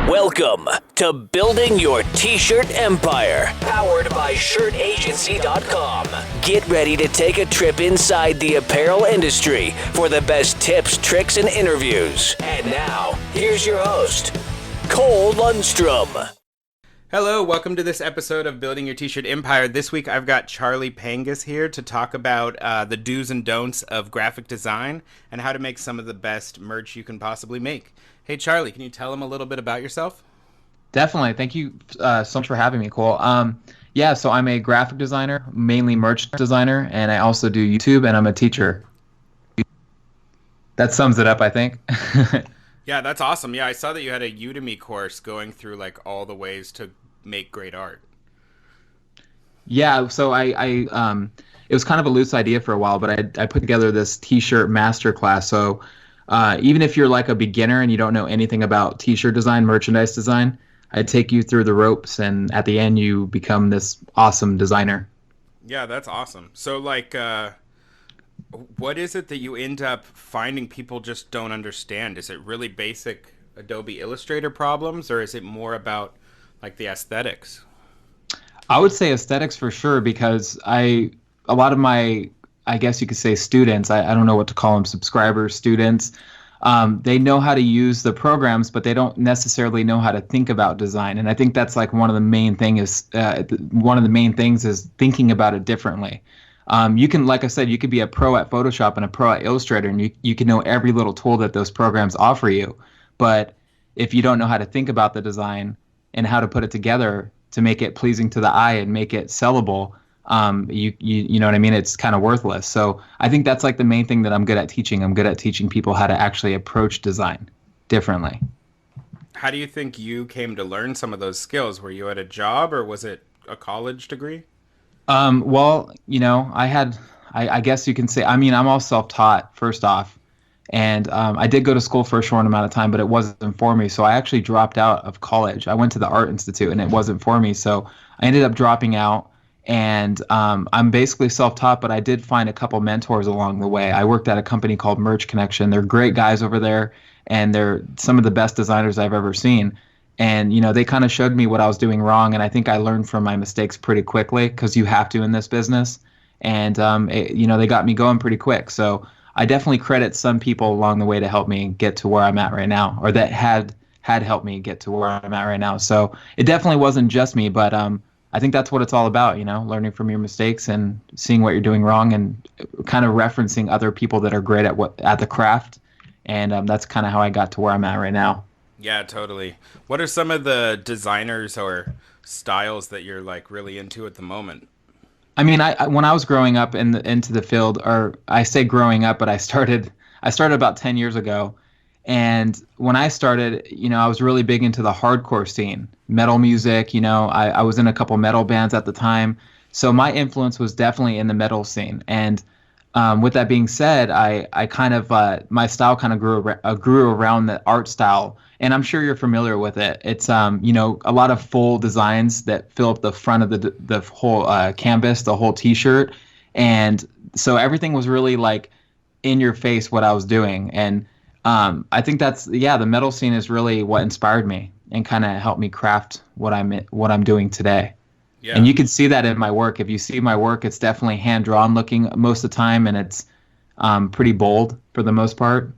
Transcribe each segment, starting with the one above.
Welcome to Building Your T-Shirt Empire, powered by ShirtAgency.com. Get ready to take a trip inside the apparel industry for the best tips, tricks, and interviews. And now, here's your host, Cole Lundstrom. Hello, welcome to this episode of Building Your T-Shirt Empire. This week I've got Charley Pangus here to talk about the do's and don'ts of graphic design and how to make some of the best merch you can possibly make. Hey Charley, can you tell them a little bit about yourself? Definitely. Thank you so much for having me, Cole. So I'm a graphic designer, mainly merch designer, and I also do YouTube, and I'm a teacher. That sums it up, I think. Yeah, that's awesome. Yeah, I saw that you had a Udemy course going through like all the ways to make great art. Yeah, so I it was kind of a loose idea for a while, but I put together this T-shirt masterclass. So even if you're like a beginner and you don't know anything about T-shirt design, merchandise design, I'd take you through the ropes, and at the end you become this awesome designer. Yeah, that's awesome. So like, what is it that you end up finding people just don't understand? Is it really basic Adobe Illustrator problems, or is it more about like the aesthetics? I would say aesthetics for sure, because a lot of my, I guess you could say students, I don't know what to call them, subscribers, students, they know how to use the programs, but they don't necessarily know how to think about design. And I think that's like one of the main things is thinking about it differently. You can, like I said, you could be a pro at Photoshop and a pro at Illustrator, and you can know every little tool that those programs offer you. But if you don't know how to think about the design and how to put it together to make it pleasing to the eye and make it sellable, you know what I mean? It's kind of worthless. So I think that's like the main thing that I'm good at teaching. I'm good at teaching people how to actually approach design differently. How do you think you came to learn some of those skills? Were you at a job, or was it a college degree? Well, I guess you can say, I mean, I'm all self-taught first off. And I did go to school for a short amount of time, but it wasn't for me. So I actually dropped out of college. I went to the Art Institute, and it wasn't for me. So I ended up dropping out. And I'm basically self-taught, but I did find a couple mentors along the way. I worked at a company called Merch Connection. They're great guys over there, and they're some of the best designers I've ever seen. And, they kind of showed me what I was doing wrong, and I think I learned from my mistakes pretty quickly, because you have to in this business. And, they got me going pretty quick. So I definitely credit some people along the way to help me get to where I'm at right now, or that had helped me get to where I'm at right now. So it definitely wasn't just me, but I think that's what it's all about, learning from your mistakes and seeing what you're doing wrong, and kind of referencing other people that are great at the craft. And that's kind of how I got to where I'm at right now. Yeah, totally. What are some of the designers or styles that you're like really into at the moment? I mean, when I was growing up into the field, or I say growing up, but I started about 10 years ago. And when I started, I was really big into the hardcore scene, metal music. I was in a couple metal bands at the time. So my influence was definitely in the metal scene. And with that being said, I kind of my style kind of grew around the art style. And I'm sure you're familiar with it. It's a lot of full designs that fill up the front of the whole canvas, the whole T-shirt. And so everything was really like in your face what I was doing. And I think the metal scene is really what inspired me and kind of helped me craft what I'm doing today. Yeah. And you can see that in my work. If you see my work, it's definitely hand-drawn looking most of the time, and it's pretty bold for the most part.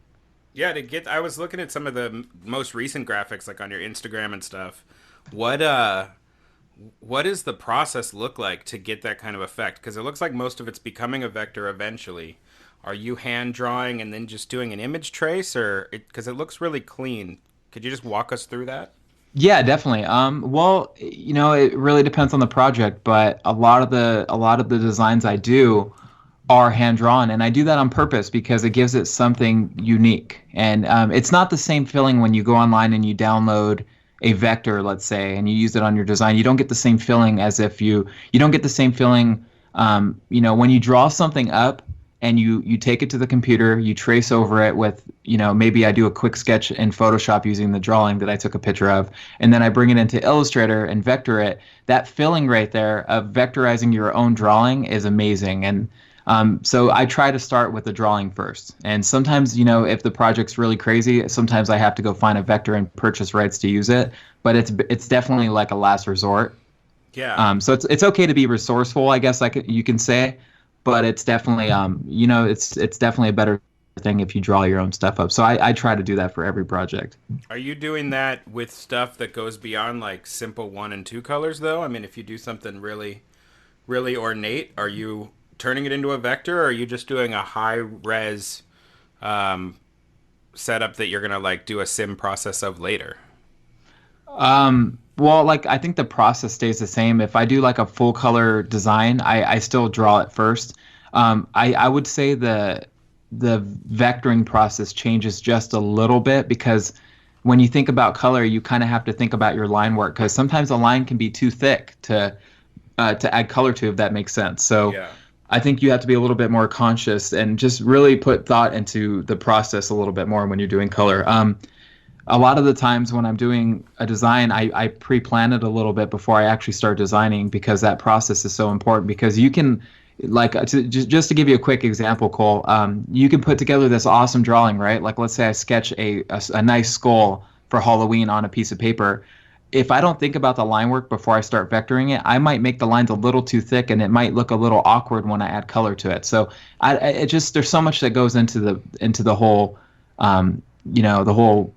Yeah, I was looking at some of the most recent graphics, like on your Instagram and stuff. What does the process look like to get that kind of effect? Because it looks like most of it's becoming a vector eventually. Are you hand drawing and then just doing an image trace, or because it looks really clean? Could you just walk us through that? Yeah, definitely. Well, it really depends on the project, but a lot of the designs I do are hand drawn, and I do that on purpose because it gives it something unique. And it's not the same feeling when you go online and you download a vector, let's say, and you use it on your design. You don't get the same feeling as if you don't get the same feeling, when you draw something up and you take it to the computer, you trace over it with, maybe I do a quick sketch in Photoshop using the drawing that I took a picture of, and then I bring it into Illustrator and vector it. That feeling right there of vectorizing your own drawing is amazing. And So I try to start with the drawing first. And sometimes, if the project's really crazy, sometimes I have to go find a vector and purchase rights to use it. But it's definitely like a last resort. Yeah. So it's okay to be resourceful, I guess you can say, but it's definitely it's definitely a better thing if you draw your own stuff up. So I try to do that for every project. Are you doing that with stuff that goes beyond like simple 1 and 2 colors though? I mean, if you do something really, really ornate, are you turning it into a vector, or are you just doing a high res setup that you're gonna like do a sim process of later? Well, like I think the process stays the same. If I do like a full color design, I still draw it first. I would say the vectoring process changes just a little bit because when you think about color, you kind of have to think about your line work because sometimes a line can be too thick to add color to, if that makes sense. So Yeah. I think you have to be a little bit more conscious and just really put thought into the process a little bit more when you're doing color. A lot of the times when I'm doing a design, I pre-plan it a little bit before I actually start designing because that process is so important because you can, like, just to give you a quick example, Cole, you can put together this awesome drawing, right? Like, let's say I sketch a nice skull for Halloween on a piece of paper. If I don't think about the line work before I start vectoring it, I might make the lines a little too thick and it might look a little awkward when I add color to it. So there's so much that goes into the whole, the whole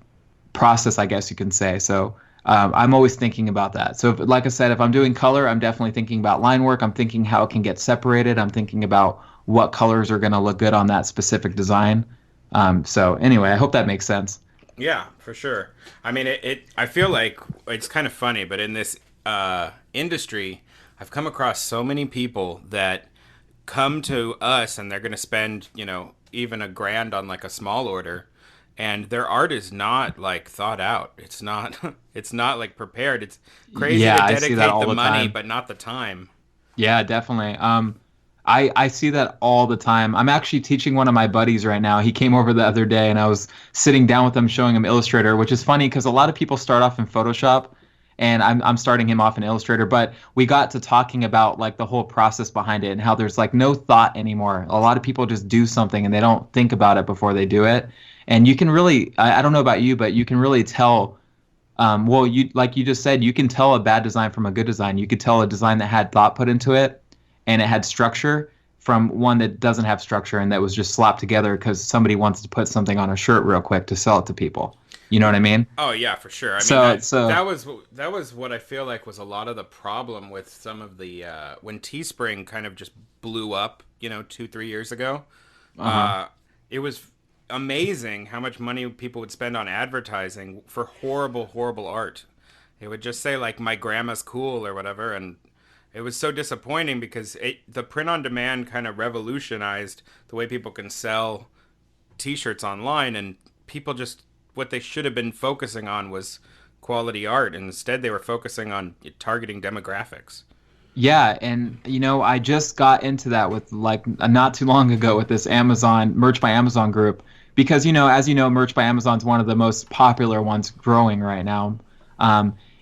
process, I guess you can say. So I'm always thinking about that. So like I said, if I'm doing color, I'm definitely thinking about line work. I'm thinking how it can get separated. I'm thinking about what colors are going to look good on that specific design. So anyway, I hope that makes sense. Yeah, for sure. I mean, I feel like it's kind of funny, but in this industry, I've come across so many people that come to us and they're going to spend, even $1,000 on like a small order, and their art is not like thought out. It's not, it's not like prepared. It's crazy Yeah, to I see that dedicate all the the money, time. but not the time. Yeah, definitely. I see that all the time. I'm actually teaching one of my buddies right now. He came over the other day and I was sitting down with him showing him Illustrator, which is funny because a lot of people start off in Photoshop and I'm starting him off in Illustrator, but we got to talking about like the whole process behind it and how there's like no thought anymore. A lot of people just do something and they don't think about it before they do it. And you can really, I don't know about you, but you can really tell. Well, like you just said, you can tell a bad design from a good design. You could tell a design that had thought put into it and it had structure from one that doesn't have structure and that was just slapped together because somebody wants to put something on a shirt real quick to sell it to people. You know what I mean? Oh yeah, for sure. I mean, So that was what I feel like was a lot of the problem with some of the when Teespring kind of just blew up, 2-3 years ago. It was amazing how much money people would spend on advertising for horrible, horrible art. It would just say like "my grandma's cool" or whatever, and it was so disappointing because the print on demand kind of revolutionized the way people can sell T-shirts online, and people just what they should have been focusing on was quality art, and instead they were focusing on targeting demographics. yeah, and I just got into that with like not too long ago with this Amazon Merch by Amazon group because as you know, Merch by Amazon's one of the most popular ones growing right now.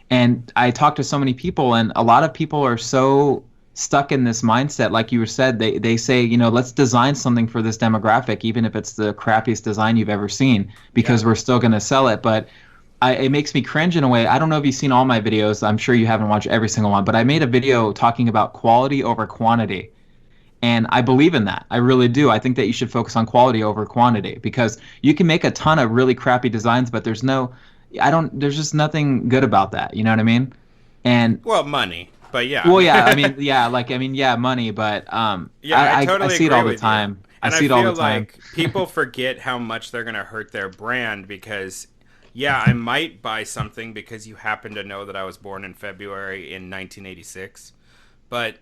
And I talked to so many people, and a lot of people are so stuck in this mindset, like you said. They say, let's design something for this demographic, even if it's the crappiest design you've ever seen, because we're still going to sell it. But it makes me cringe in a way. I don't know if you've seen all my videos. I'm sure you haven't watched every single one, but I made a video talking about quality over quantity. And I believe in that. I really do. I think that you should focus on quality over quantity because you can make a ton of really crappy designs, but there's just nothing good about that. You know what I mean? And Well, money, but yeah. well, yeah, yeah, money, but Yeah, I totally see it agree all the with time. you. I And I see it all feel the time. like people forget how much they're going to hurt their brand because, yeah, I might buy something because you happen to know that I was born in February in 1986, but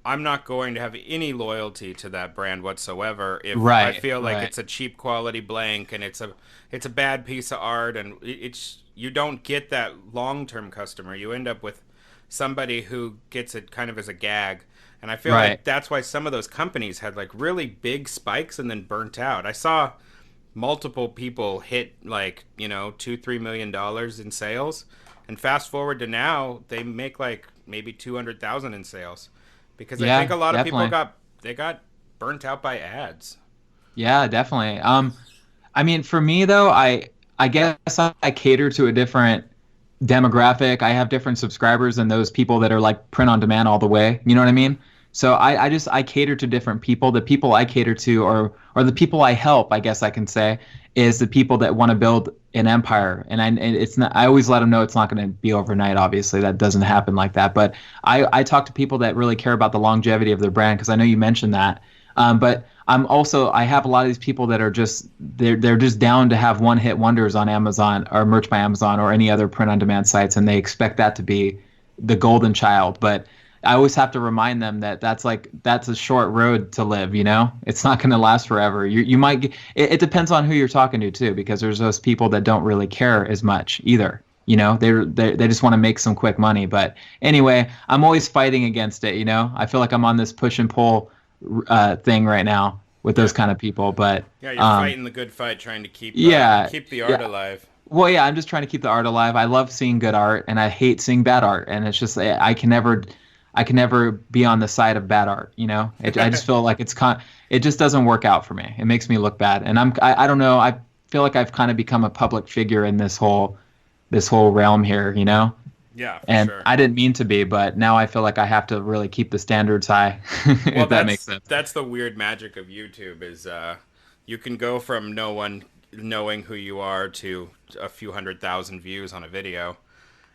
I'm not going to have any loyalty to that brand whatsoever if I Right, feel like right. it's a cheap quality blank and it's a bad piece of art, and it's you don't get that long-term customer. You end up with somebody who gets it kind of as a gag. And I feel Right. like that's why some of those companies had like really big spikes and then burnt out. I saw multiple people hit like, $2-3 million in sales. And fast forward to now, they make like maybe 200,000 in sales. Because I think Yeah, a lot of people definitely. got burnt out by ads. Yeah, definitely. I mean, for me though, I guess I cater to a different demographic. I have different subscribers than those people that are like print on demand all the way. You know what I mean? So I cater to different people. The people I cater to, or the people I help, I guess I can say, is the people that want to build an empire. And it's not. I always let them know it's not going to be overnight. Obviously, that doesn't happen like that. But I talk to people that really care about the longevity of their brand, because I know you mentioned that. But I have a lot of these people that are just they're just down to have one hit wonders on Amazon or Merch by Amazon or any other print on demand sites, and they expect that to be the golden child. But I always have to remind them that that's a short road to live. You know, it's not going to last forever. You might it depends on who you're talking to too, because there's those people that don't really care as much either. You know, they just want to make some quick money. But anyway, I'm always fighting against it. You know, I feel like I'm on this push and pull thing right now with those kind of people. But yeah, you're fighting the good fight, trying to keep the art alive. Well, yeah, I'm just trying to keep the art alive. I love seeing good art, and I hate seeing bad art. And it's just I can never be on the side of bad art. You know, I just feel like it just doesn't work out for me. It makes me look bad, and I don't know. I feel like I've kind of become a public figure in this whole realm here. You know. Yeah, and sure. I didn't mean to be, but now I feel like I have to really keep the standards high. If that makes sense. That's the weird magic of YouTube is you can go from no one knowing who you are to a few 100,000 views on a video,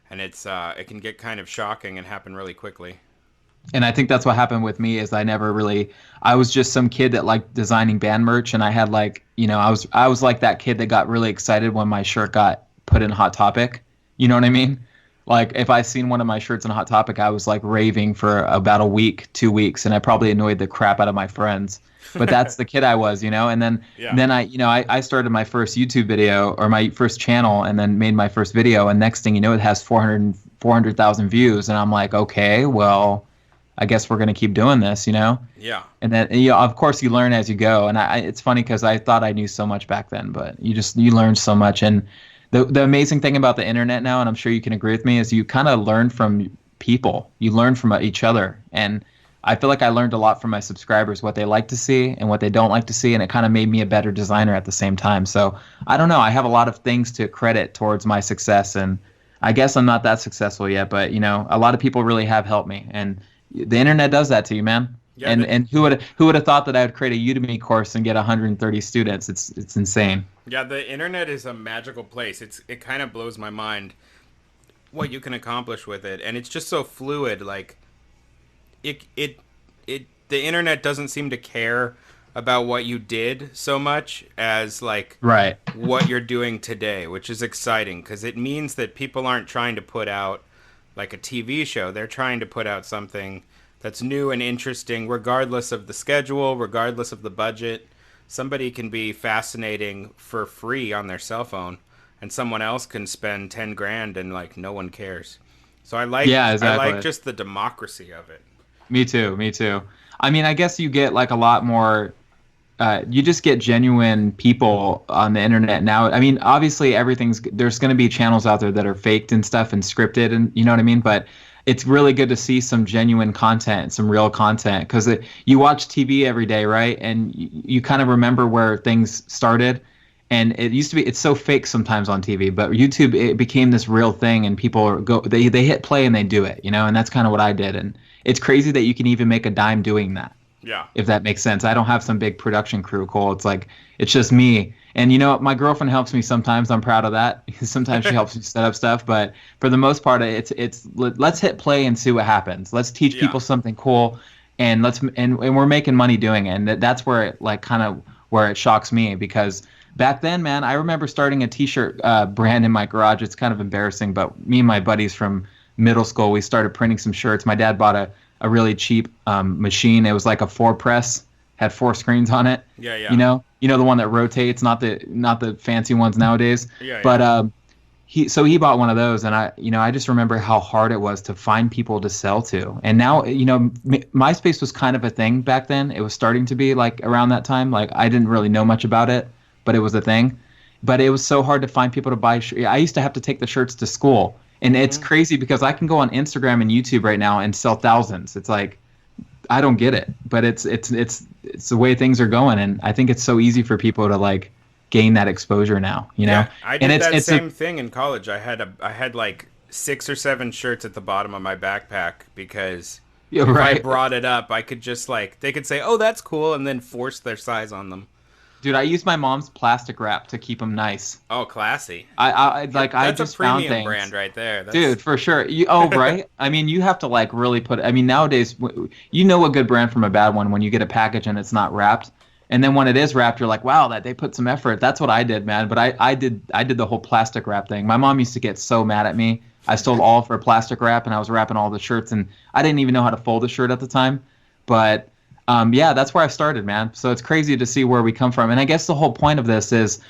and it can get kind of shocking and happen really quickly. And I think that's what happened with me is I was just some kid that liked designing band merch, and I had I was like that kid that got really excited when my shirt got put in Hot Topic. You know what I mean? Like, if I seen one of my shirts in Hot Topic, I was like raving for about a week, 2 weeks, and I probably annoyed the crap out of my friends. But that's the kid I was, you know. And then I started my first YouTube video or my first channel, and then made my first video, and next thing you know, it has 400,000 views, and I'm like, okay, well, I guess we're gonna keep doing this, you know. Yeah. And then of course you learn as you go, and it's funny because I thought I knew so much back then, but you learn so much. And the amazing thing about the internet now, and I'm sure you can agree with me, is you kind of learn from people. You learn from each other. And I feel like I learned a lot from my subscribers, what they like to see and what they don't like to see, and it kind of made me a better designer at the same time. So I don't know. I have a lot of things to credit towards my success, and I guess I'm not that successful yet, but, you know, a lot of people really have helped me. And the internet does that to you, man. Yeah, and who would have thought that I would create a Udemy course and get 130 students? It's insane. Yeah, the internet is a magical place. It kind of blows my mind what you can accomplish with it, and it's just so fluid. Like the internet doesn't seem to care about what you did so much as like what you're doing today, which is exciting because it means that people aren't trying to put out like a TV show. They're trying to put out something that's new and interesting, regardless of the schedule, regardless of the budget. Somebody can be fascinating for free on their cell phone, and someone else can spend 10 grand and like no one cares. So I like just the democracy of it. Me too. I mean, I guess you get like a lot more. You just get genuine people on the internet now. I mean, obviously there's going to be channels out there that are faked and stuff and scripted, and you know what I mean. But it's really good to see some genuine content, some real content, because you watch TV every day, right? And you kind of remember where things started. And it used to be, it's so fake sometimes on TV, but YouTube, it became this real thing, and people they hit play and they do it, you know, and that's kind of what I did. And it's crazy that you can even make a dime doing that. Yeah. If that makes sense. I don't have some big production crew, Cole. It's like, it's just me. And, you know, my girlfriend helps me sometimes. I'm proud of that. Sometimes she helps me set up stuff. But for the most part, it's let's hit play and see what happens. Let's teach people something cool, and and we're making money doing it. And that's where it like kind of where it shocks me, because back then, man, I remember starting a T-shirt brand in my garage. It's kind of embarrassing, but me and my buddies from middle school, we started printing some shirts. My dad bought a really cheap machine. It was like a 4-press, had 4 screens on it. Yeah, yeah. You know the one that rotates, not the fancy ones nowadays. Yeah. But he bought one of those, and I just remember how hard it was to find people to sell to. And now, MySpace was kind of a thing back then. It was starting to be like around that time. Like I didn't really know much about it, but it was a thing. But it was so hard to find people to buy. I used to have to take the shirts to school. And it's crazy because I can go on Instagram and YouTube right now and sell thousands. It's like, I don't get it, but it's it's the way things are going, and I think it's so easy for people to like gain that exposure now, you know. Yeah, I did And that same thing in college. I had like 6 or 7 shirts at the bottom of my backpack because Yeah, if I right. brought it up, I could just like they could say, "Oh, that's cool," and then force their size on them. Dude, I use my mom's plastic wrap to keep them nice. Oh, classy. I That's a just found premium things. brand right there. That's, Dude, for sure. Right? I mean, you have to like really put. I mean, nowadays, you know a good brand from a bad one when you get a package and it's not wrapped, and then when it is wrapped, you're like, wow, that they put some effort. That's what I did, man. But I did the whole plastic wrap thing. My mom used to get so mad at me. I stole all of her plastic wrap, and I was wrapping all the shirts, and I didn't even know how to fold a shirt at the time. But yeah, that's where I started, man. So it's crazy to see where we come from. And I guess the whole point of this is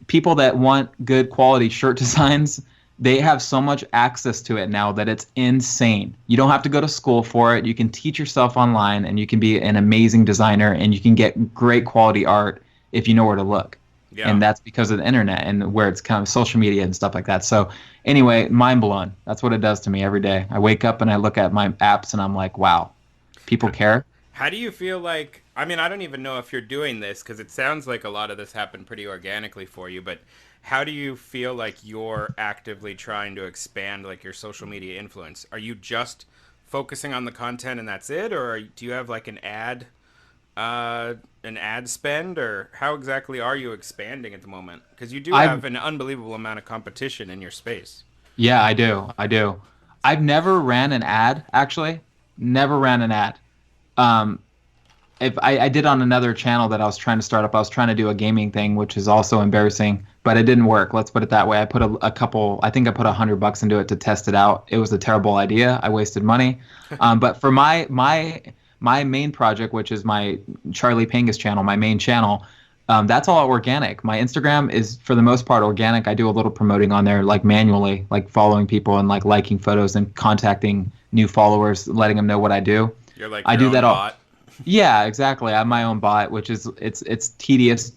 people that want good quality shirt designs, they have so much access to it now that it's insane. You don't have to go to school for it. You can teach yourself online, and you can be an amazing designer, and you can get great quality art if you know where to look. Yeah. And that's because of the internet and where it's kind of social media and stuff like that. So anyway, mind blown. That's what it does to me every day. I wake up and I look at my apps and I'm like, wow, people care. How do you feel like, I mean, I don't even know if you're doing this because it sounds like a lot of this happened pretty organically for you, but how do you feel like you're actively trying to expand like your social media influence? Are you just focusing on the content and that's it? Or do you have like an ad spend, or how exactly are you expanding at the moment? Because you do have an unbelievable amount of competition in your space. Yeah, I do. I've never ran an ad, actually. Never ran an ad. If I did on another channel that I was trying to start up, I was trying to do a gaming thing, which is also embarrassing, but it didn't work. Let's put it that way. I put I think I put $100 into it to test it out. It was a terrible idea. I wasted money. But for my main project, which is my Charley Pangus channel, my main channel, that's all organic. My Instagram is for the most part organic. I do a little promoting on there, like manually, like following people and like liking photos and contacting new followers, letting them know what I do. You're like I your do own that all. bot. Yeah, exactly. I have my own bot, which is it's tedious.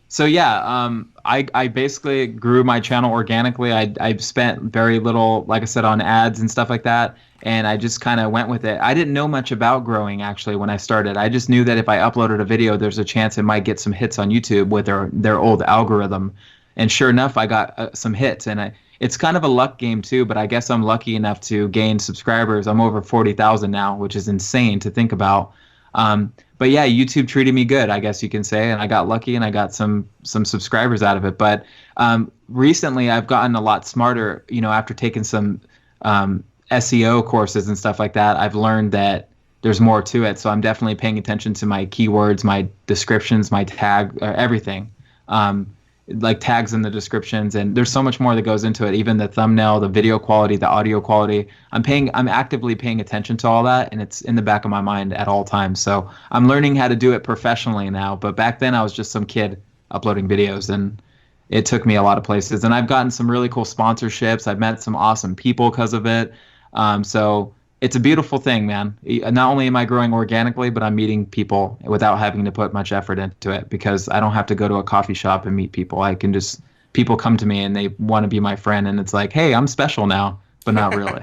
So yeah, I basically grew my channel organically. I've spent very little, like I said, on ads and stuff like that, and I just kind of went with it. I didn't know much about growing actually when I started. I just knew that if I uploaded a video, there's a chance it might get some hits on YouTube with their old algorithm, and sure enough, I got some hits. And it's kind of a luck game too, but I guess I'm lucky enough to gain subscribers. I'm over 40,000 now, which is insane to think about. But yeah, YouTube treated me good, I guess you can say, and I got lucky and I got some subscribers out of it. But recently, I've gotten a lot smarter. You know, after taking some SEO courses and stuff like that, I've learned that there's more to it. So I'm definitely paying attention to my keywords, my descriptions, my tag, everything. Like tags in the descriptions, and there's so much more that goes into it, even the thumbnail, the video quality, the audio quality. I'm actively paying attention to all that, and it's in the back of my mind at all times. So I'm learning how to do it professionally now, but back then I was just some kid uploading videos, and it took me a lot of places, and I've gotten some really cool sponsorships. I've met some awesome people because of it. So it's a beautiful thing, man. Not only am I growing organically, but I'm meeting people without having to put much effort into it, because I don't have to go to a coffee shop and meet people. I can just, people come to me and they want to be my friend, and it's like, hey, I'm special now, but not really.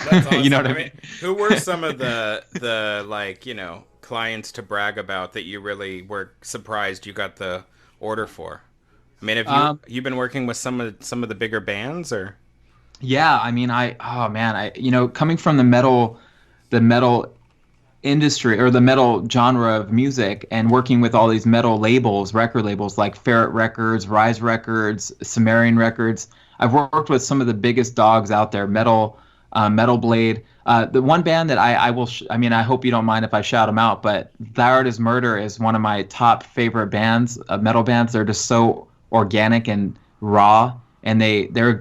That's awesome. You know what I mean? Who were some of the like, you know, clients to brag about that you really were surprised you got the order for? I mean, have you been working with some of the bigger bands, or? Yeah, I mean, you know, coming from the metal industry or the metal genre of music, and working with all these metal labels, record labels like Ferret Records, Rise Records, Sumerian Records. I've worked with some of the biggest dogs out there, Metal Blade. The one band that I hope you don't mind if I shout them out, but Thou Art Is Murder is one of my top favorite bands, metal bands. They're just so organic and raw. And they're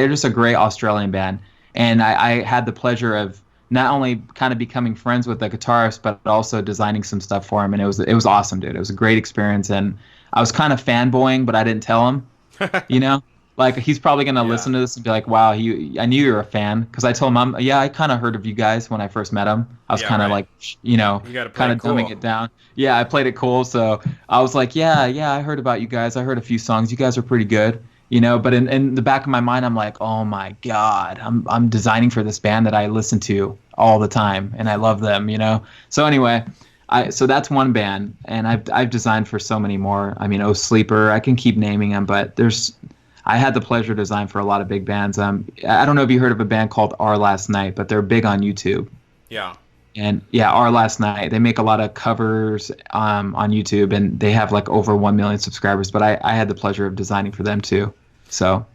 just a great Australian band. And I had the pleasure of not only kind of becoming friends with the guitarist, but also designing some stuff for him. And it was awesome, dude. It was a great experience. And I was kind of fanboying, but I didn't tell him, you know, like he's probably going to listen to this and be like, wow, I knew you were a fan. Cause I told him, I kind of heard of you guys when I first met him. I was kind of like, you know, kind of dumbing it down. Yeah. I played it cool. So I was like, yeah, I heard about you guys. I heard a few songs. You guys are pretty good. You know, but in the back of my mind, I'm like, oh my God, I'm designing for this band that I listen to all the time, and I love them, you know. So anyway, So that's one band, and I've designed for so many more. I mean, Oh Sleeper, I can keep naming them, but I had the pleasure to design for a lot of big bands. I don't know if you heard of a band called Our Last Night, but they're big on YouTube. Yeah. And yeah, Our Last Night, they make a lot of covers on YouTube, and they have like over 1 million subscribers. But I had the pleasure of designing for them too. So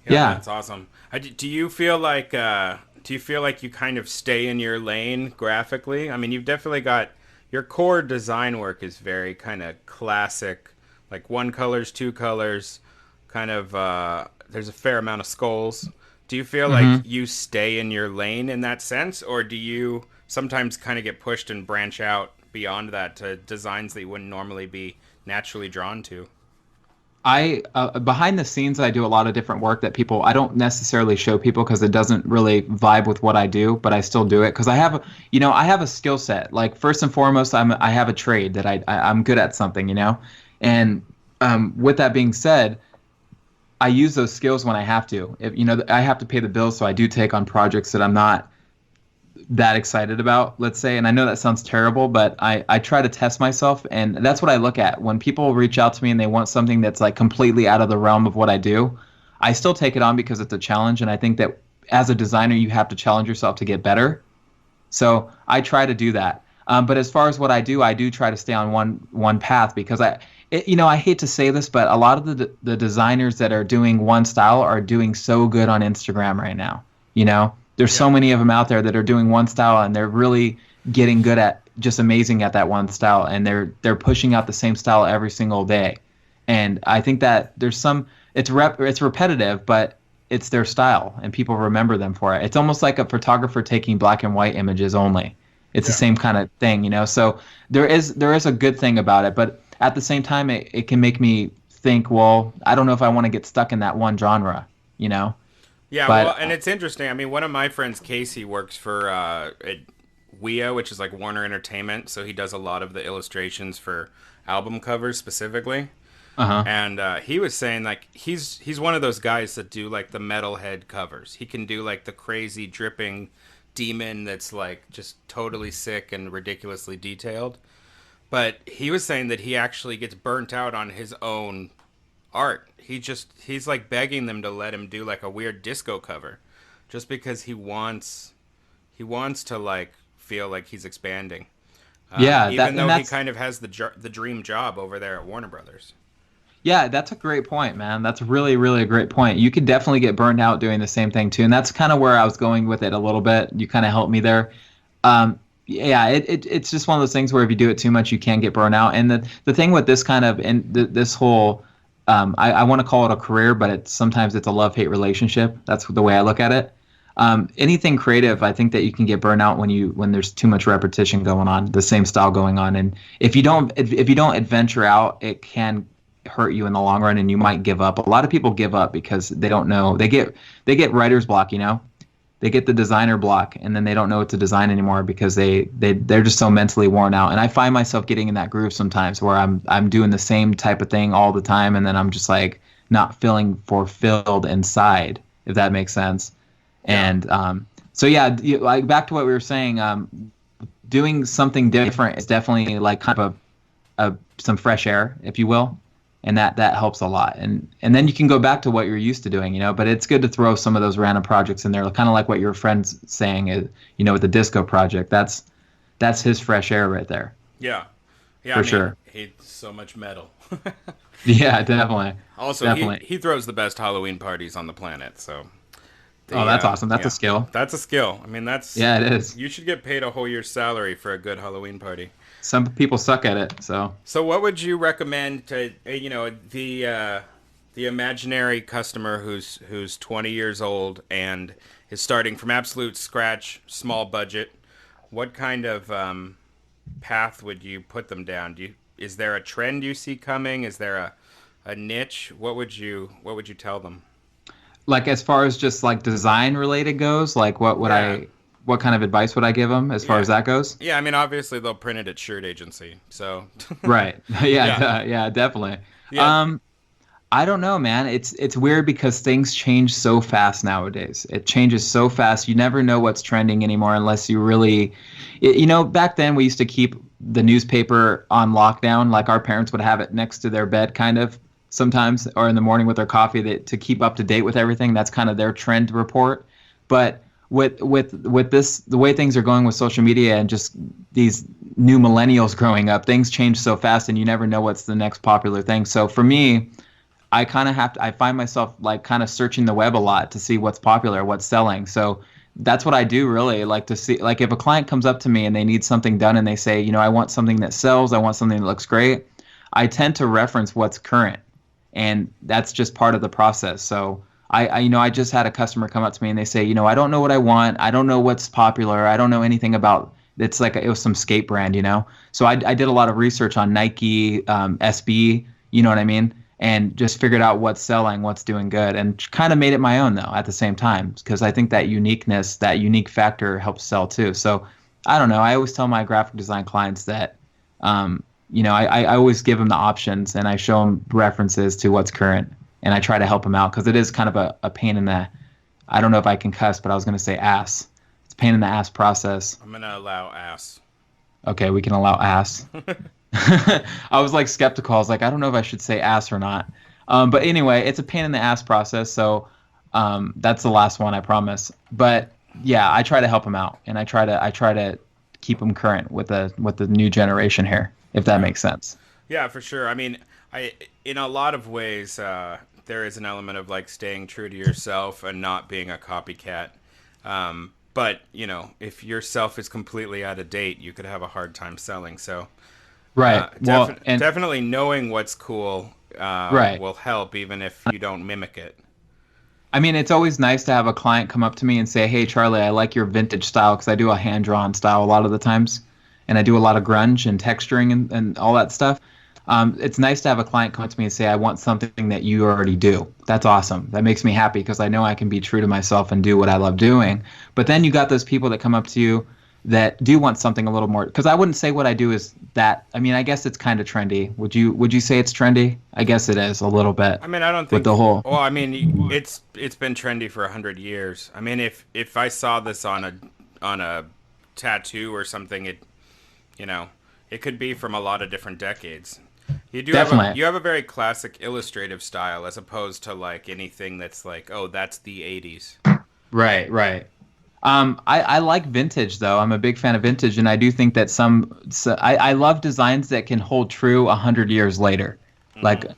yeah. That's awesome. Do you feel like you kind of stay in your lane graphically? I mean, you've definitely got your core design work is very kind of classic, like one colors, two colors, kind of. There's a fair amount of skulls. Do you feel like you stay in your lane in that sense, or do you sometimes kind of get pushed and branch out beyond that to designs that you wouldn't normally be naturally drawn to? Behind the scenes, I do a lot of different work that I don't necessarily show people because it doesn't really vibe with what I do, but I still do it because I have a skill set. Like first and foremost, I have a trade that I'm good at something, and with that being said, I use those skills when I have to. I have to pay the bills, so I do take on projects that I'm not that excited about, let's say. And I know that sounds terrible, but I try to test myself, and that's what I look at. When people reach out to me and they want something that's like completely out of the realm of what I do, I still take it on because it's a challenge, and I think that as a designer, you have to challenge yourself to get better. So I try to do that. But as far as what I do try to stay on one path because I hate to say this, but a lot of the designers that are doing one style are doing so good on Instagram right now. There's so many of them out there that are doing one style, and they're really getting good at just amazing at that one style, and they're pushing out the same style every single day. And I think that there's it's repetitive, but it's their style, and people remember them for it. It's almost like a photographer taking black and white images only. It's the same kind of thing, So there is a good thing about it, but at the same time, it can make me think, well, I don't know if I want to get stuck in that one genre, Yeah, well, and it's interesting. I mean, one of my friends, Casey, works for WEA, which is like Warner Entertainment, so he does a lot of the illustrations for album covers specifically. And he was saying like he's one of those guys that do like the metalhead covers. He can do like the crazy dripping demon that's like just totally sick and ridiculously detailed. But he was saying that he actually gets burnt out on his own art. He's like begging them to let him do like a weird disco cover just because he wants to like feel like he's expanding. Even though he kind of has the dream job over there at Warner Brothers. Yeah, that's a great point, man. That's really, really a great point. You could definitely get burned out doing the same thing too, and that's kind of where I was going with it a little bit. You kind of helped me there. It's just one of those things where if you do it too much, you can get burned out. And the thing with this kind of this whole, I want to call it a career, but sometimes it's a love-hate relationship. That's the way I look at it. Anything creative, I think that you can get burned out when there's too much repetition going on, the same style going on, and if you don't adventure out, it can hurt you in the long run, and you might give up. A lot of people give up because they don't know. They get writer's block, They get the designer block, and then they don't know what to design anymore because they're just so mentally worn out. And I find myself getting in that groove sometimes where I'm doing the same type of thing all the time, and then I'm just like not feeling fulfilled inside, if that makes sense. Yeah. And so yeah, like back to what we were saying, doing something different is definitely like kind of some fresh air, if you will. And that helps a lot. And then you can go back to what you're used to doing, but it's good to throw some of those random projects in there, kind of like what your friend's saying is, with the disco project. That's his fresh air right there. Yeah. For sure. He's so much metal. Yeah, definitely. Also, definitely. He throws the best Halloween parties on the planet, so. That's awesome. That's a skill. That's a skill. I mean, Yeah, it is. You should get paid a whole year's salary for a good Halloween party. Some people suck at it, so. So what would you recommend to the imaginary customer who's 20 years old and is starting from absolute scratch, small budget? What kind of path would you put them down? Is there a trend you see coming? Is there a niche? What would you tell them? Like as far as just like design related goes, like what kind of advice would I give them as far as that goes? Yeah, I mean, obviously they'll print it at Shirt Agency, so. Right. Yeah, definitely. Yeah. I don't know, man. It's weird because things change so fast nowadays. It changes so fast. You never know what's trending anymore unless you really, back then we used to keep the newspaper on lockdown. Like our parents would have it next to their bed, kind of sometimes, or in the morning with their coffee to keep up to date with everything. That's kind of their trend report. But with this, the way things are going with social media and just these new millennials growing up, things change so fast, and you never know what's the next popular thing. So for me, I kind of I find myself like kind of searching the web a lot to see what's popular, what's selling. So that's what I do really, like to see, like if a client comes up to me and they need something done and they say, I want something that sells, I want something that looks great, I tend to reference what's current, and that's just part of the process. So I just had a customer come up to me and they say, I don't know what I want, I don't know what's popular, I don't know anything about. It's like it was some skate brand, So I did a lot of research on Nike, SB, you know what I mean, and just figured out what's selling, what's doing good, and kind of made it my own though at the same time, because I think that uniqueness, that unique factor helps sell too. So I don't know. I always tell my graphic design clients that, I always give them the options and I show them references to what's current, and I try to help them out because it is kind of a pain in the, I don't know if I can cuss, but I was going to say ass. It's a pain in the ass process. I'm going to allow ass. Okay, we can allow ass. I was like skeptical. I was like, I don't know if I should say ass or not. But anyway, it's a pain in the ass process. So that's the last one, I promise. But yeah, I try to help them out, and I try to keep them current with the new generation here, if that makes sense. Yeah, for sure. I mean, in a lot of ways, there is an element of like staying true to yourself and not being a copycat. But if yourself is completely out of date, you could have a hard time selling. So. Right. Definitely knowing what's cool will help, even if you don't mimic it. I mean, it's always nice to have a client come up to me and say, hey, Charlie, I like your vintage style, because I do a hand-drawn style a lot of the times, and I do a lot of grunge and texturing and all that stuff. It's nice to have a client come up to me and say, I want something that you already do. That's awesome. That makes me happy because I know I can be true to myself and do what I love doing. But then you got those people that come up to you that do want something a little more, because I wouldn't say what I do is that. I mean, I guess it's kind of trendy. Would you say it's trendy? I guess it is a little bit. I mean, I don't think with the whole. Well, I mean, it's been trendy for 100 years. I mean, if I saw this on a tattoo or something, it could be from a lot of different decades. You do Definitely. you have a very classic illustrative style, as opposed to like anything that's like, oh, that's the 80s. Right. I like vintage though. I'm a big fan of vintage, and I do think that I love designs that can hold true 100 years later. Mm-hmm.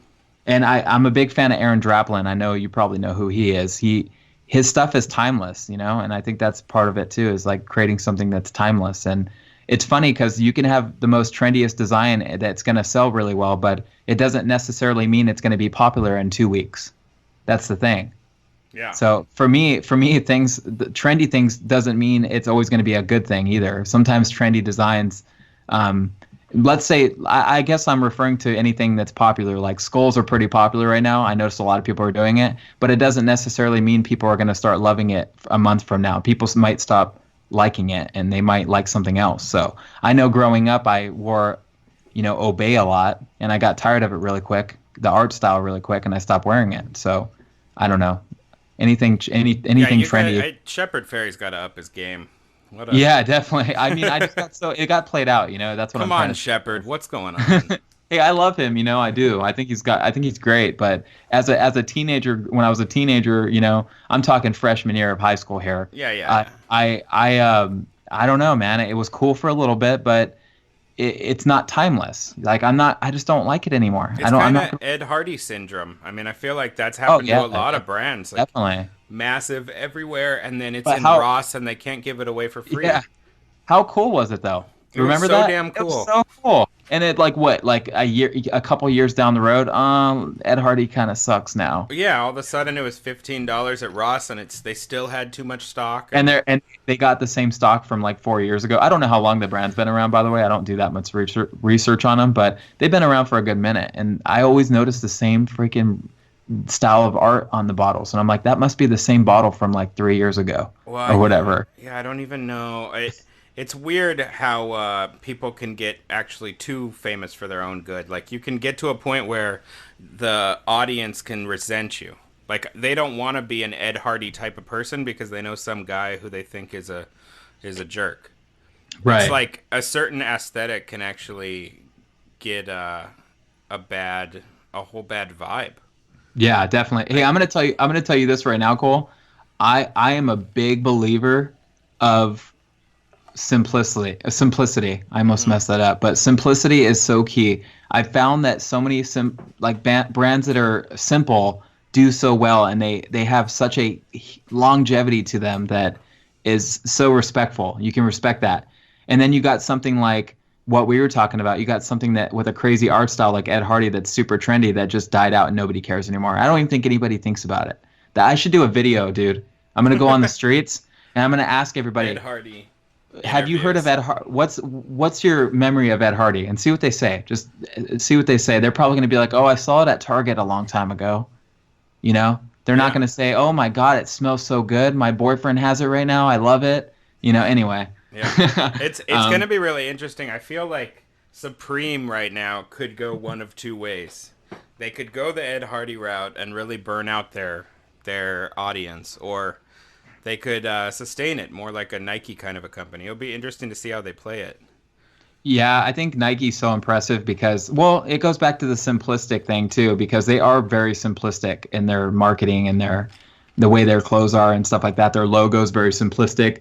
And I'm a big fan of Aaron Draplin. I know you probably know who he is. His stuff is timeless, and I think that's part of it too, is like creating something that's timeless. And it's funny because you can have the most trendiest design that's going to sell really well, but it doesn't necessarily mean it's going to be popular in 2 weeks. That's the thing. Yeah. So for me, the trendy things doesn't mean it's always going to be a good thing either. Sometimes trendy designs, let's say, I guess I'm referring to anything that's popular. Like skulls are pretty popular right now. I noticed a lot of people are doing it, but it doesn't necessarily mean people are going to start loving it a month from now. People might stop liking it, and they might like something else. So I know growing up, I wore, Obey a lot, and I got tired of it really quick, the art style really quick, and I stopped wearing it. So I don't know. Anything trendy. Shepard Fairey's got to up his game. Yeah, definitely. I mean, it got played out. That's what I'm trying to. Shepard, what's going on? Hey, I love him. I do. I think he's great. But as a teenager, when I was a teenager, I'm talking freshman year of high school here. Yeah. I don't know, man. It was cool for a little bit, but it's not timeless. Like I just don't like it anymore. It's kind of Ed Hardy syndrome. I mean, I feel like that's happened to a lot of brands. Like, definitely. Massive everywhere, and then it's Ross, and they can't give it away for free. Yeah. How cool was it though? Remember that? So damn cool. It was so cool. And it a couple years down the road, Ed Hardy kind of sucks now. Yeah, all of a sudden it was $15 at Ross, and they still had too much stock. And they got the same stock from like 4 years ago. I don't know how long the brand's been around, by the way. I don't do that much research on them, but they've been around for a good minute. And I always notice the same freaking style of art on the bottles, and I'm like, that must be the same bottle from like 3 years ago or whatever. Yeah, I don't even know. It's weird how people can get actually too famous for their own good. Like, you can get to a point where the audience can resent you. Like, they don't want to be an Ed Hardy type of person because they know some guy who they think is a jerk. It's Right. like a certain aesthetic can actually get a whole bad vibe. Yeah, definitely. Hey, I'm gonna tell you this right now, Cole. I am a big believer of simplicity. I almost Mm-hmm. messed that up, but simplicity is so key. I found that so many brands that are simple do so well, and they have such a longevity to them that is so respectful. You can respect that. And then you got something like what we were talking about. You got something that with a crazy art style like Ed Hardy that's super trendy that just died out and nobody cares anymore. I don't even think anybody thinks about it. That I should do a video, dude. I'm gonna go on the streets and I'm gonna ask Ed everybody, Hardy have you heard of interviews. Ed Hardy? What's your memory of Ed Hardy? And see what they say. Just see what they say. They're probably gonna be like, oh, I saw it at Target a long time ago. You know, they're not Yeah. gonna say, oh my God, it smells so good. My boyfriend has it right now. I love it. You know. Anyway. Yeah. It's going to be really interesting. I feel like Supreme right now could go one of two ways. They could go the Ed Hardy route and really burn out their audience, or they could sustain it more like a Nike kind of a company. It'll be interesting to see how they play it. Yeah, I think Nike's so impressive because, well, it goes back to the simplistic thing too, because they are very simplistic in their marketing and the way their clothes are and stuff like that. Their logo's very simplistic.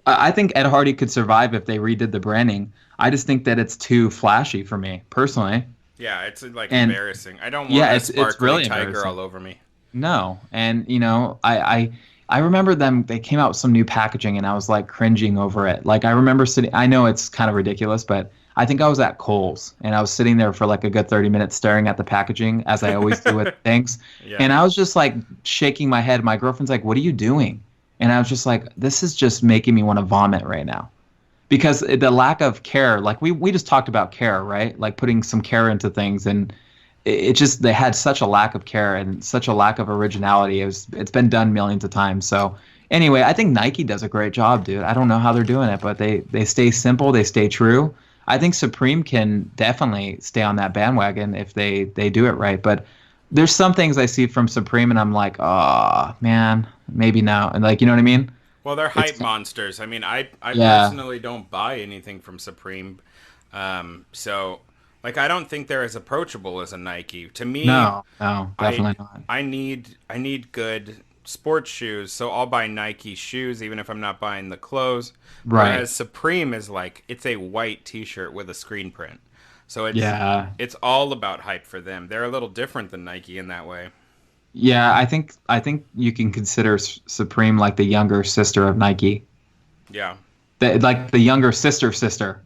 I think Ed Hardy could survive if they redid the branding. I just think that it's too flashy for me personally. Yeah, it's like And embarrassing. I don't want yeah, a it's sparkly really tiger embarrassing. all over me. No, and you know, I remember them. They came out with some new packaging, and I was like cringing over it. Like I remember sitting. I know it's kind of ridiculous, but I think I was at Kohl's, and I was sitting there for like a good 30 minutes staring at the packaging, as I always do with things. Yeah. And I was just like shaking my head. My girlfriend's like, "What are you doing?" And I was just like, "This is just making me want to vomit right now." Because the lack of care, like we just talked about care, right? Like putting some care into things, and it just they had such a lack of care and such a lack of originality. It's been done millions of times. So anyway, I think Nike does a great job, dude. I don't know how they're doing it, but they stay simple, they stay true. I think Supreme can definitely stay on that bandwagon if they do it right. But there's some things I see from Supreme and I'm like, oh man, maybe now. And like, you know what I mean? Well, they're It's hype monsters. I mean, I yeah. personally don't buy anything from Supreme. So, like, I don't think they're as approachable as a Nike. To me, No, no, I definitely not. I need good sports shoes, so I'll buy Nike shoes even if I'm not buying the clothes. Right. Whereas Supreme is like it's a white T-shirt with a screen print, so Yeah. it's all about hype for them. They're a little different than Nike in that way. Yeah, I think you can consider Supreme like the younger sister of Nike. Yeah, Like the younger sister.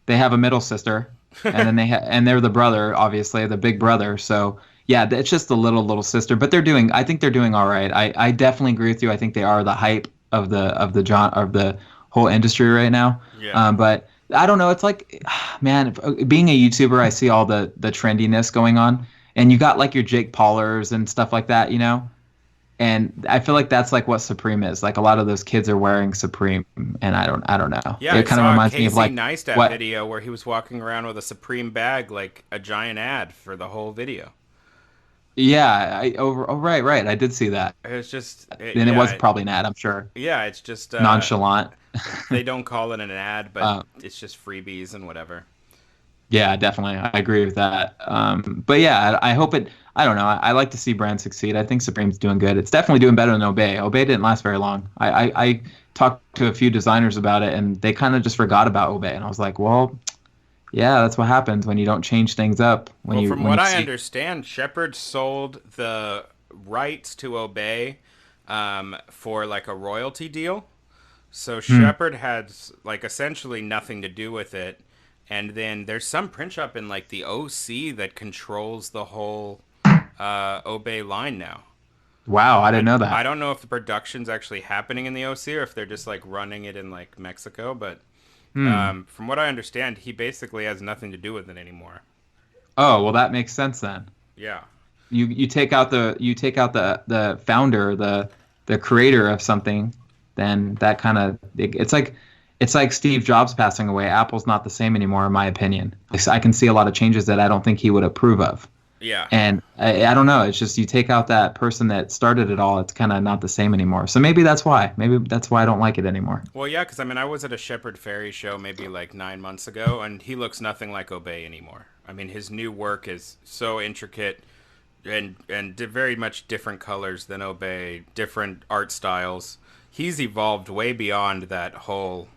They have a middle sister, and then and they're the brother, obviously the big brother. So yeah, it's just the little sister. But I think they're doing all right. I definitely agree with you. I think they are the hype of the whole industry right now. yeah. But I don't know. It's like, man, being a YouTuber, I see all the trendiness going on, and you got like your Jake Paulers and stuff like that, you know. And I feel like that's like what Supreme is. Like a lot of those kids are wearing Supreme, and I don't know. Yeah, It I kind of saw a reminds me of Casey like Neistat what. video where he was walking around with a Supreme bag, like a giant ad for the whole video. Yeah, right. I did see that, It's just, and it was probably an ad, I'm sure. yeah, it's just Nonchalant. they don't call it an ad, but Uh, it's just freebies and whatever. Yeah, definitely. I agree with that. But yeah, I hope it. I don't know. I like to see brands succeed. I think Supreme's doing good. It's definitely doing better than Obey. Obey didn't last very long. I talked to a few designers about it, and they kind of just forgot about Obey. And I was like, well, yeah, that's what happens when you don't change things up. Well, from When what you I see, understand, Shepard sold the rights to Obey for like a royalty deal. So Shepard had like essentially nothing to do with it. And then there's some print shop in like the OC that controls the whole Obey line now. wow, I didn't know that. I don't know if the production's actually happening in the OC or if they're just like running it in like Mexico, but from what I understand, he basically has nothing to do with it anymore. Oh, well, that makes sense then. Yeah. You take out the founder, the creator of something, then that kind of it's like Steve Jobs passing away. Apple's not the same anymore, in my opinion. I can see a lot of changes that I don't think he would approve of. Yeah. And I don't know. It's just you take out that person that started it all. It's kind of not the same anymore. So maybe that's why. Maybe that's why I don't like it anymore. Well, yeah, because I mean, I was at a Shepard Fairey show maybe like 9 months ago, and he looks nothing like Obey anymore. I mean, his new work is so intricate and very much different colors than Obey, different art styles. He's evolved way beyond that whole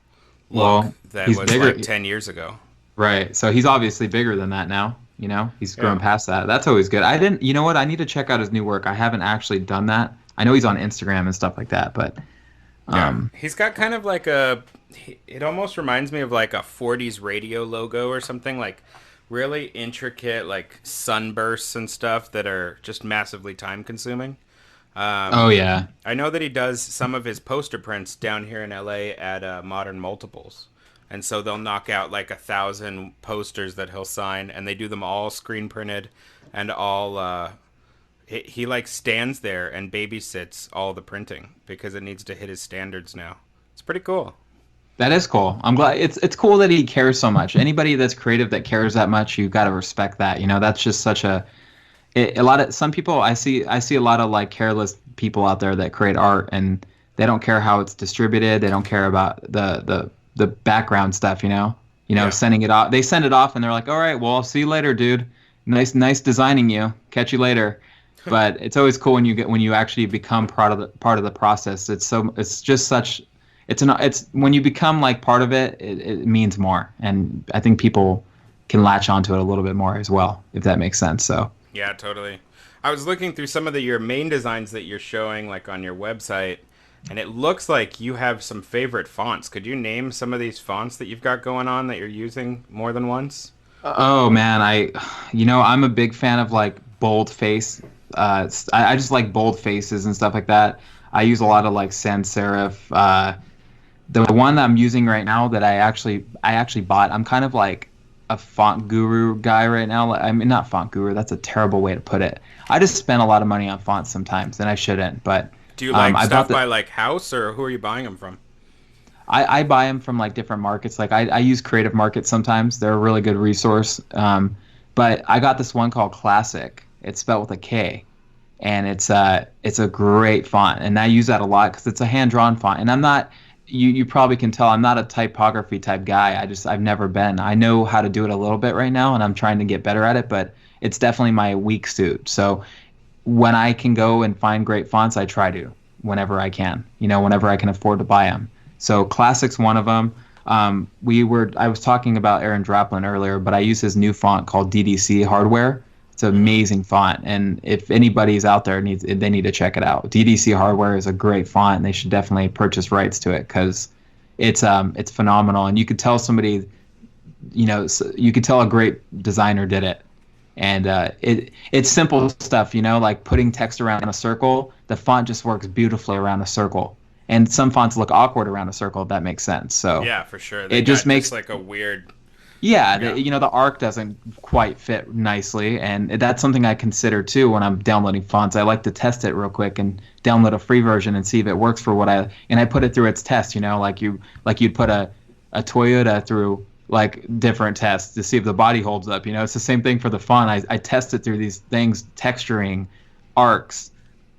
look that was bigger. like 10 years ago. Right. So he's obviously bigger than that now. You know, he's grown past that. That's always good. You know what? I need to check out his new work. I haven't actually done that. I know he's on Instagram and stuff like that, but he's got kind of like it almost reminds me of like a 40s radio logo or something, like really intricate, like sunbursts and stuff that are just massively time consuming. Oh yeah. I know that he does some of his poster prints down here in LA at Modern Multiples. And so they'll knock out like 1,000 posters that he'll sign, and they do them all screen printed and all. He like stands there and babysits all the printing because it needs to hit his standards now. It's pretty cool. That is cool. I'm glad it's cool that he cares so much. Anybody that's creative that cares that much, you got to respect that. You know, that's just such a lot of some people I see a lot of like careless people out there that create art and they don't care how it's distributed. They don't care about the background stuff, sending it off. They send it off and they're like, all right, well, I'll see you later, dude. Nice designing you. Catch you later. But it's always cool when you actually become part of the process. It's when you become like part of it, it means more. And I think people can latch onto it a little bit more as well, if that makes sense. So yeah, totally. I was looking through some of your main designs that you're showing like on your website, and it looks like you have some favorite fonts. Could you name some of these fonts that you've got going on that you're using more than once? Oh man, I'm a big fan of like boldface. I just like bold faces and stuff like that. I use a lot of like sans serif. The one that I'm using right now that I actually bought. I'm kind of like a font guru guy right now. I mean, not font guru. That's a terrible way to put it. I just spend a lot of money on fonts sometimes, and I shouldn't. But do you like stuff by like House, or who are you buying them from? I buy them from like different markets. Like I use Creative Market sometimes. They're a really good resource. But I got this one called Classic. It's spelled with a K, and it's a great font, and I use that a lot because it's a hand-drawn font. And I'm not. You probably can tell I'm not a typography type guy. I've never been. I know how to do it a little bit right now, and I'm trying to get better at it. But it's definitely my weak suit. So when I can go and find great fonts, I try to whenever I can. Whenever I can afford to buy them. So Classic's one of them. I was talking about Aaron Draplin earlier, but I use his new font called DDC Hardware. It's an amazing font, and if anybody's out there they need to check it out. DDC Hardware is a great font, and they should definitely purchase rights to it because it's phenomenal. And you could tell somebody, you could tell a great designer did it. And it's simple stuff, like putting text around a circle. The font just works beautifully around a circle. And some fonts look awkward around a circle, if that makes sense. So yeah, for sure. It just makes like a weird. Yeah, the arc doesn't quite fit nicely, and that's something I consider too when I'm downloading fonts. I like to test it real quick and download a free version and see if it works for and I put it through its test. Like you'd put a Toyota through like different tests to see if the body holds up. It's the same thing for the font. I test it through these things, texturing, arcs,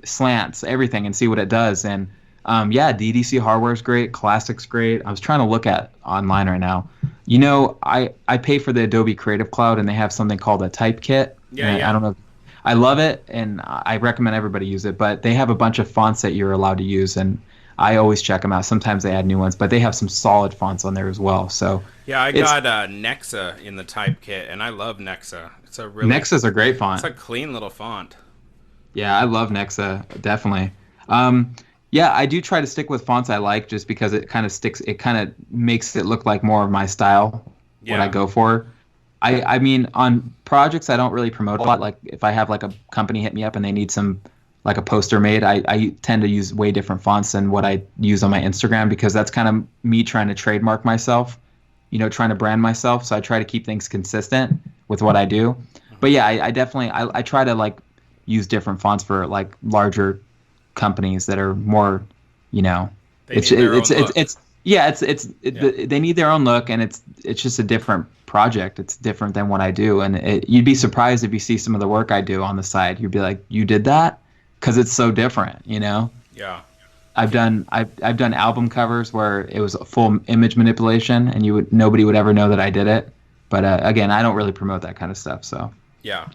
slants, everything, and see what it does. And DDC Hardware is great. Classic's great. I was trying to look at online right now. I pay for the Adobe Creative Cloud, and they have something called a type kit. Yeah. I don't know. I love it, and I recommend everybody use it. But they have a bunch of fonts that you're allowed to use, and I always check them out. Sometimes they add new ones, but they have some solid fonts on there as well. So yeah, I got Nexa in the type kit, and I love Nexa. Nexa's a great font. It's a clean little font. Yeah, I love Nexa, definitely. Yeah, I do try to stick with fonts I like just because it kind of sticks. It kind of makes it look like more of my style, what I go for. I mean, on projects, I don't really promote a lot. Like if I have like a company hit me up and they need like a poster made, I tend to use way different fonts than what I use on my Instagram because that's kind of me trying to trademark myself, trying to brand myself. So I try to keep things consistent with what I do. But yeah, I definitely, I try to like use different fonts for like larger companies that are more, it's Yeah, they need their own look, and it's just a different project. It's different than what I do, and you'd be surprised if you see some of the work I do on the side. You'd be like, you did that? Because it's so different, you know? Yeah. I've done album covers where it was a full image manipulation, and nobody would ever know that I did it. But again, I don't really promote that kind of stuff. So yeah.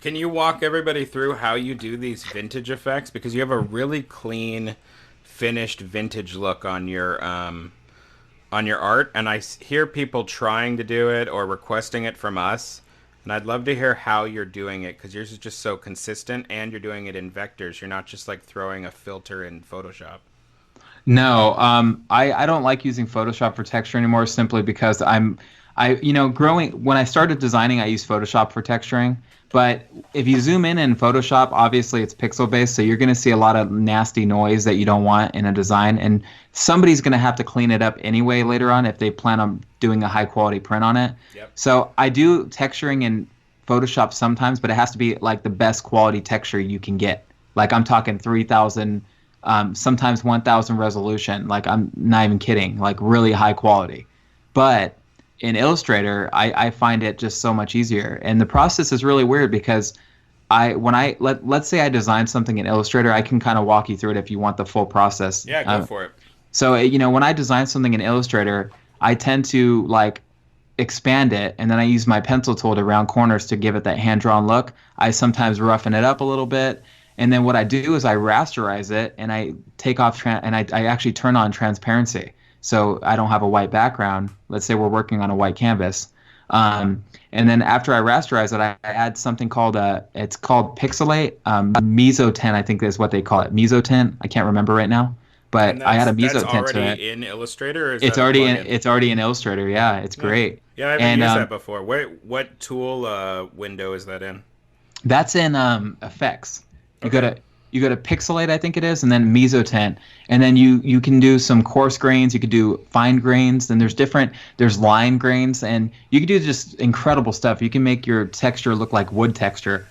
Can you walk everybody through how you do these vintage effects? Because you have a really clean, finished vintage look on your art, and I hear people trying to do it or requesting it from us. And I'd love to hear how you're doing it, because yours is just so consistent, and you're doing it in vectors. You're not just like throwing a filter in Photoshop. No, I don't like using Photoshop for texture anymore, simply because when I started designing, I used Photoshop for texturing. But if you zoom in Photoshop, obviously it's pixel based, so you're going to see a lot of nasty noise that you don't want in a design, and somebody's going to have to clean it up anyway later on if they plan on doing a high quality print on it. Yep. So I do texturing in Photoshop sometimes, but it has to be like the best quality texture you can get. Like I'm talking 3,000, sometimes 1,000 resolution. Like I'm not even kidding, like really high quality. But in Illustrator, I find it just so much easier, and the process is really weird because let's say I design something in Illustrator, I can kind of walk you through it if you want the full process. Yeah, go for it. So when I design something in Illustrator, I tend to like expand it, and then I use my pencil tool to round corners to give it that hand-drawn look. I sometimes roughen it up a little bit, and then what I do is I rasterize it, and I take off and I actually turn on transparency. So I don't have a white background. Let's say we're working on a white canvas. And then after I rasterize it, I add something called it's called Pixelate. Mesotint, I think is what they call it. Mesotint. I can't remember right now. But I had a mesotint to it. That's already in Illustrator? Or is it's that already in Illustrator, yeah. It's great. Yeah, I haven't used that before. What tool window is that in? That's in Effects. You go to Pixelate, I think it is, and then Mesotint, and then you can do some coarse grains, you could do fine grains, then there's line grains, and you can do just incredible stuff. You can make your texture look like wood texture.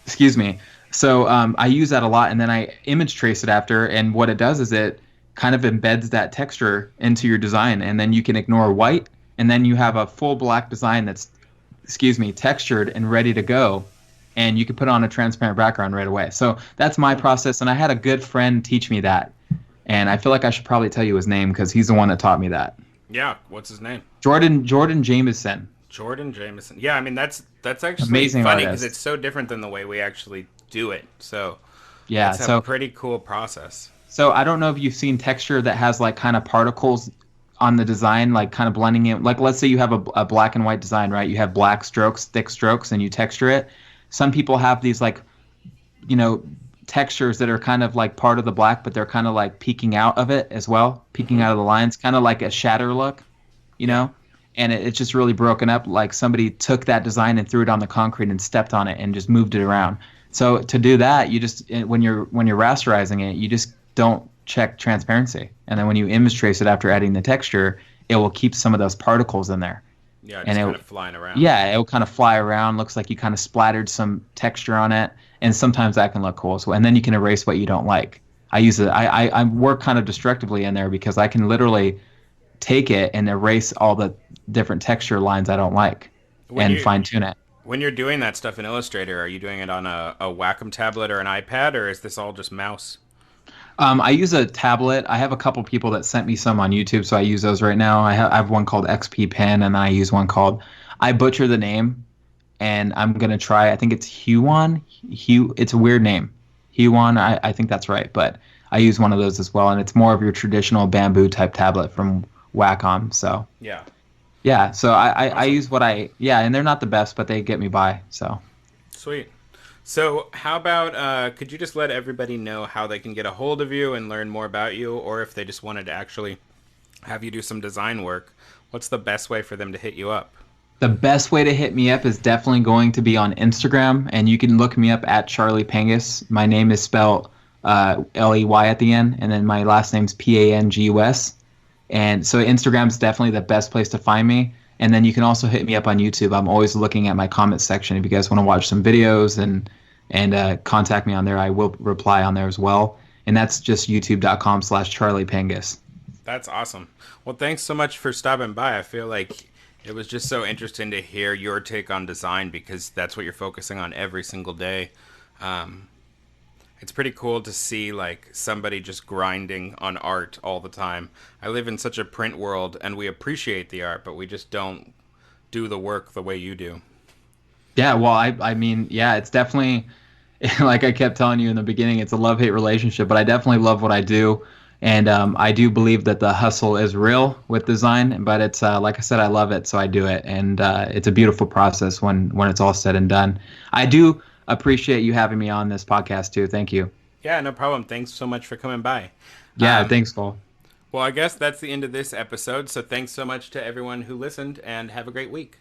Excuse me. So I use that a lot, and then I image trace it after, and what it does is it kind of embeds that texture into your design, and then you can ignore white, and then you have a full black design that's, textured and ready to go. And you can put on a transparent background right away. So that's my process, and I had a good friend teach me that. And I feel like I should probably tell you his name because he's the one that taught me that. Yeah, what's his name? Jordan Jameson. Jordan Jameson. Yeah, I mean that's actually amazing, funny because it's so different than the way we actually do it. So yeah, it's a pretty cool process. So I don't know if you've seen texture that has like kind of particles on the design, like kind of blending it. Like let's say you have a black and white design, right? You have black strokes, thick strokes, and you texture it. Some people have these like, textures that are kind of like part of the black, but they're kind of like peeking out of it as well, peeking out of the lines, kind of like a shatter look, and it's just really broken up. Like somebody took that design and threw it on the concrete and stepped on it and just moved it around. So to do that, you just when you're rasterizing it, you just don't check transparency, and then when you image trace it after adding the texture, it will keep some of those particles in there. Yeah, just kind of flying around. Yeah, it will kind of fly around. Looks like you kind of splattered some texture on it, and sometimes that can look cool. So, and then you can erase what you don't like. I use it. I work kind of destructively in there because I can literally take it and erase all the different texture lines I don't like and fine tune it. When you're doing that stuff in Illustrator, are you doing it on a Wacom tablet or an iPad, or is this all just mouse? I use a tablet. I have a couple people that sent me some on YouTube, so I use those right now. I have one called XP Pen, and I use one called, I butcher the name, and I'm going to try, I think it's Huon. It's a weird name. Huon, I think that's right, but I use one of those as well, and it's more of your traditional bamboo type tablet from Wacom, so. Yeah. Yeah, so I use and they're not the best, but they get me by, so. Sweet. So how about, could you just let everybody know how they can get a hold of you and learn more about you, or if they just wanted to actually have you do some design work, what's the best way for them to hit you up? The best way to hit me up is definitely going to be on Instagram, and you can look me up at Charley Pangus. My name is spelled Ley at the end, and then my last name's Pangus. And so Instagram's definitely the best place to find me. And then you can also hit me up on YouTube. I'm always looking at my comment section. If you guys want to watch some videos and contact me on there, I will reply on there as well. And that's just youtube.com/Charley Pangus. That's awesome. Well, thanks so much for stopping by. I feel like it was just so interesting to hear your take on design because that's what you're focusing on every single day. Um, it's pretty cool to see like somebody just grinding on art all the time. I live in such a print world and we appreciate the art, but we just don't do the work the way you do. Yeah, well, I mean, yeah, it's definitely like I kept telling you in the beginning, it's a love-hate relationship, but I definitely love what I do. And I do believe that the hustle is real with design, but it's like I said, I love it, so I do it, and it's a beautiful process when it's all said and done. I do appreciate you having me on this podcast too. Thank you. Yeah, no problem. Thanks so much for coming by. Yeah, thanks, Cole. Well, I guess that's the end of this episode. So thanks so much to everyone who listened and have a great week.